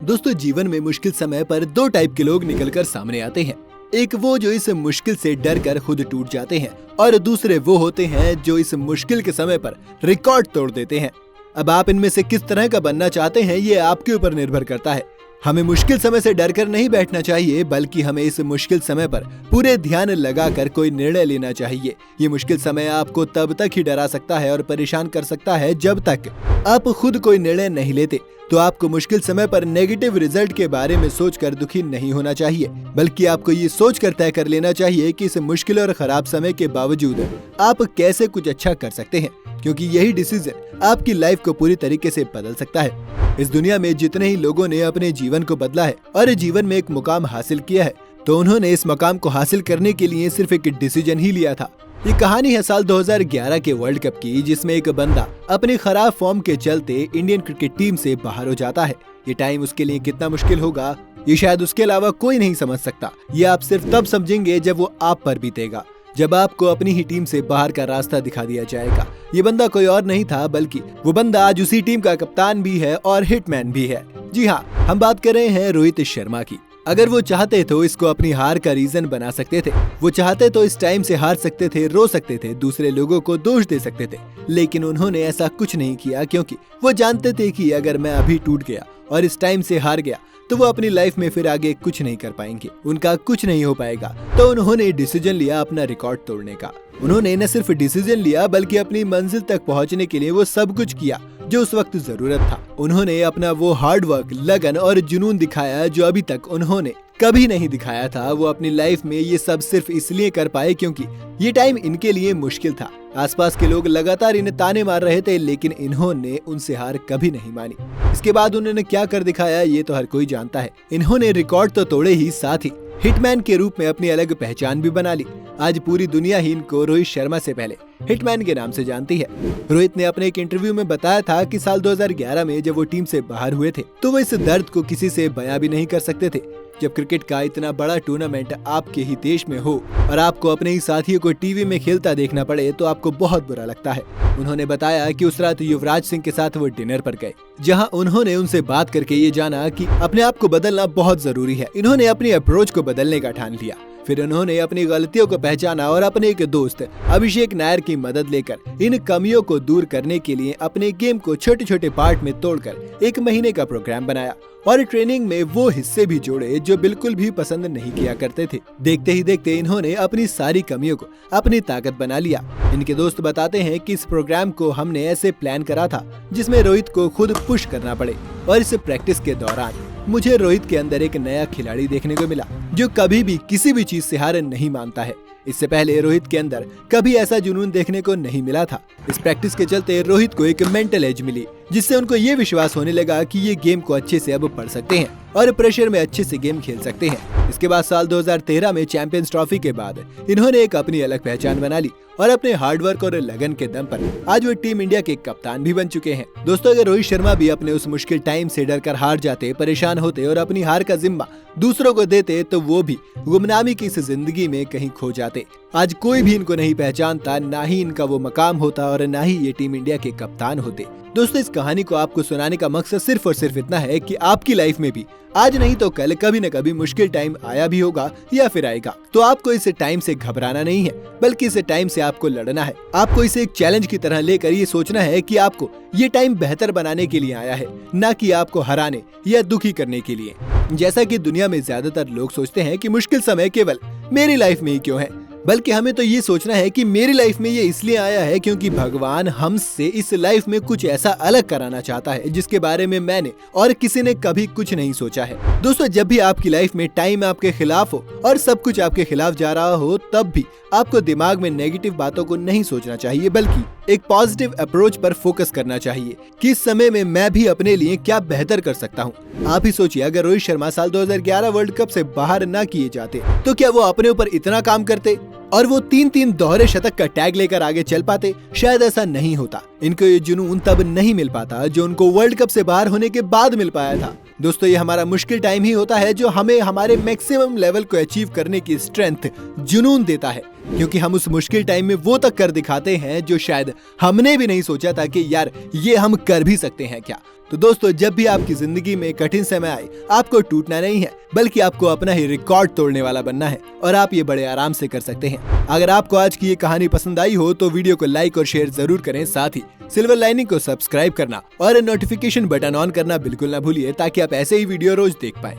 दोस्तों, जीवन में मुश्किल समय पर दो टाइप के लोग निकलकर सामने आते हैं। एक वो जो इस मुश्किल से डर कर खुद टूट जाते हैं और दूसरे वो होते हैं जो इस मुश्किल के समय पर रिकॉर्ड तोड़ देते हैं। अब आप इनमें से किस तरह का बनना चाहते हैं ये आपके ऊपर निर्भर करता है। हमें मुश्किल समय से डर कर नहीं बैठना चाहिए, बल्कि हमें इस मुश्किल समय पर पूरे ध्यान लगाकर कोई निर्णय लेना चाहिए। ये मुश्किल समय आपको तब तक ही डरा सकता है और परेशान कर सकता है जब तक आप खुद कोई निर्णय नहीं लेते। तो आपको मुश्किल समय पर नेगेटिव रिजल्ट के बारे में सोचकर दुखी नहीं होना चाहिए, बल्कि आपको ये सोचकर तय कर लेना चाहिए कि इस मुश्किल और खराब समय के बावजूद आप कैसे कुछ अच्छा कर सकते हैं, क्योंकि यही डिसीजन आपकी लाइफ को पूरी तरीके से बदल सकता है। इस दुनिया में जितने ही लोगों ने अपने जीवन को बदला है और जीवन में एक मुकाम हासिल किया है, तो उन्होंने इस मुकाम को हासिल करने के लिए सिर्फ एक डिसीजन ही लिया था। ये कहानी है साल 2011 के वर्ल्ड कप की, जिसमें एक बंदा अपनी खराब फॉर्म के चलते इंडियन क्रिकेट टीम से बाहर हो जाता है। ये टाइम उसके लिए कितना मुश्किल होगा, ये शायद उसके अलावा कोई नहीं समझ सकता। ये आप सिर्फ तब समझेंगे जब वो आप पर बीतेगा, जब आपको अपनी ही टीम से बाहर का रास्ता दिखा दिया जाएगा। ये बंदा कोई और नहीं था, बल्कि वो बंदा आज उसी टीम का कप्तान भी है और हिटमैन भी है। जी हाँ, हम बात कर रहे हैं रोहित शर्मा की। अगर वो चाहते तो इसको अपनी हार का रीजन बना सकते थे। वो चाहते तो इस टाइम से हार सकते थे, रो सकते थे, दूसरे लोगों को दोष दे सकते थे, लेकिन उन्होंने ऐसा कुछ नहीं किया, क्योंकि वो जानते थे कि अगर मैं अभी टूट गया और इस टाइम से हार गया तो वो अपनी लाइफ में फिर आगे कुछ नहीं कर पाएंगे, उनका कुछ नहीं हो पाएगा। तो उन्होंने डिसीजन लिया अपना रिकॉर्ड तोड़ने का। उन्होंने न सिर्फ डिसीजन लिया, बल्कि अपनी मंजिल तक पहुंचने के लिए वो सब कुछ किया जो उस वक्त जरूरत था। उन्होंने अपना वो हार्ड वर्क, लगन और जुनून दिखाया जो अभी तक उन्होंने कभी नहीं दिखाया था। वो अपनी लाइफ में ये सब सिर्फ इसलिए कर पाए क्योंकि ये टाइम इनके लिए मुश्किल था। आसपास के लोग लगातार इन्हें ताने मार रहे थे, लेकिन इन्होंने उनसे हार कभी नहीं मानी। इसके बाद उन्होंने क्या कर दिखाया ये तो हर कोई जानता है। इन्होंने रिकॉर्ड तो तोड़े ही, साथ ही हिटमैन के रूप में अपनी अलग पहचान भी बना ली। आज पूरी दुनिया ही इनको रोहित शर्मा से पहले हिटमैन के नाम से जानती है। रोहित ने अपने एक इंटरव्यू में बताया था कि साल 2011 में जब वो टीम से बाहर हुए थे तो वो इस दर्द को किसी से बयां भी नहीं कर सकते थे। जब क्रिकेट का इतना बड़ा टूर्नामेंट आपके ही देश में हो और आपको अपने ही साथियों को टीवी में खेलता देखना पड़े तो आपको बहुत बुरा लगता है। उन्होंने बताया कि उस रात युवराज सिंह के साथ वो डिनर पर गए, जहां उन्होंने उनसे बात करके ये जाना कि अपने आप को बदलना बहुत जरूरी है। इन्होंने अपनी अप्रोच को बदलने का ठान लिया। फिर उन्होंने अपनी गलतियों को पहचाना और अपने एक दोस्त अभिषेक नायर की मदद लेकर इन कमियों को दूर करने के लिए अपने गेम को छोटे छोटे पार्ट में तोड़कर 1 महीने का प्रोग्राम बनाया और ट्रेनिंग में वो हिस्से भी जोड़े जो बिल्कुल भी पसंद नहीं किया करते थे। देखते ही देखते इन्होंने अपनी सारी कमियों को अपनी ताकत बना लिया। इनके दोस्त बताते हैं कि इस प्रोग्राम को हमने ऐसे प्लान करा था जिसमें रोहित को खुद पुश करना पड़े, और इस प्रैक्टिस के दौरान मुझे रोहित के अंदर एक नया खिलाड़ी देखने को मिला जो कभी भी किसी भी चीज से हार नहीं मानता है। इससे पहले रोहित के अंदर कभी ऐसा जुनून देखने को नहीं मिला था। इस प्रैक्टिस के चलते रोहित को एक मेंटल एज मिली, जिससे उनको ये विश्वास होने लगा कि ये गेम को अच्छे से अब पढ़ सकते हैं और प्रेशर में अच्छे से गेम खेल सकते हैं। इसके बाद साल 2013 में चैंपियंस ट्रॉफी के बाद इन्होंने एक अपनी अलग पहचान बना ली और अपने हार्डवर्क और लगन के दम पर आज वो टीम इंडिया के कप्तान भी बन चुके हैं। दोस्तों, अगर रोहित शर्मा भी अपने उस मुश्किल टाइम से डरकर हार जाते, परेशान होते और अपनी हार का जिम्मा दूसरों को देते, तो वो भी गुमनामी की इस जिंदगी में कहीं खो जाते। आज कोई भी इनको नहीं पहचानता, ना ही इनका वो मकाम होता और ना ही ये टीम इंडिया के कप्तान होते। दोस्तों, इस कहानी को आपको सुनाने का मकसद सिर्फ और सिर्फ इतना है कि आपकी लाइफ में भी आज नहीं तो कल कभी न कभी मुश्किल टाइम आया भी होगा या फिर आएगा। तो आपको इस टाइम से घबराना नहीं है, बल्कि इस टाइम से आपको लड़ना है। आपको इसे एक चैलेंज की तरह लेकर ये सोचना है कि आपको ये टाइम बेहतर बनाने के लिए आया है, न कि आपको हराने या दुखी करने के लिए। जैसा कि दुनिया में ज्यादातर लोग सोचते हैं कि मुश्किल समय केवल मेरी लाइफ में ही क्यों है, बल्कि हमें तो ये सोचना है कि मेरी लाइफ में ये इसलिए आया है क्योंकि भगवान हमसे इस लाइफ में कुछ ऐसा अलग कराना चाहता है जिसके बारे में मैंने और किसी ने कभी कुछ नहीं सोचा है। दोस्तों, जब भी आपकी लाइफ में टाइम आपके खिलाफ हो और सब कुछ आपके खिलाफ जा रहा हो, तब भी आपको दिमाग में नेगेटिव बातों को नहीं सोचना चाहिए, बल्कि एक पॉजिटिव अप्रोच पर फोकस करना चाहिए कि इस समय में मैं भी अपने लिए क्या बेहतर कर सकता हूँ। आप ही सोचिए, अगर रोहित शर्मा साल 2011 वर्ल्ड कप से बाहर ना किए जाते तो क्या वो अपने ऊपर इतना काम करते और वो 3-3 दोहरे शतक का टैग लेकर आगे चल पाते? शायद ऐसा नहीं होता। इनको ये जुनून तब नहीं मिल पाता जो उनको वर्ल्ड कप से बाहर होने के बाद मिल पाया था। दोस्तों, ये हमारा मुश्किल टाइम ही होता है जो हमें हमारे मैक्सिमम लेवल को अचीव करने की स्ट्रेंथ, जुनून देता है, क्योंकि हम उस मुश्किल टाइम में वो तक कर दिखाते हैं जो शायद हमने भी नहीं सोचा था कि यार ये हम कर भी सकते हैं क्या। तो दोस्तों, जब भी आपकी जिंदगी में कठिन समय आए, आपको टूटना नहीं है, बल्कि आपको अपना ही रिकॉर्ड तोड़ने वाला बनना है, और आप ये बड़े आराम से कर सकते हैं। अगर आपको आज की ये कहानी पसंद आई हो तो वीडियो को लाइक और शेयर जरूर करें। साथ ही सिल्वर लाइनिंग को सब्सक्राइब करना और नोटिफिकेशन बटन ऑन करना बिल्कुल ना भूलिए, ताकि आप ऐसे ही वीडियो रोज देख पाएं।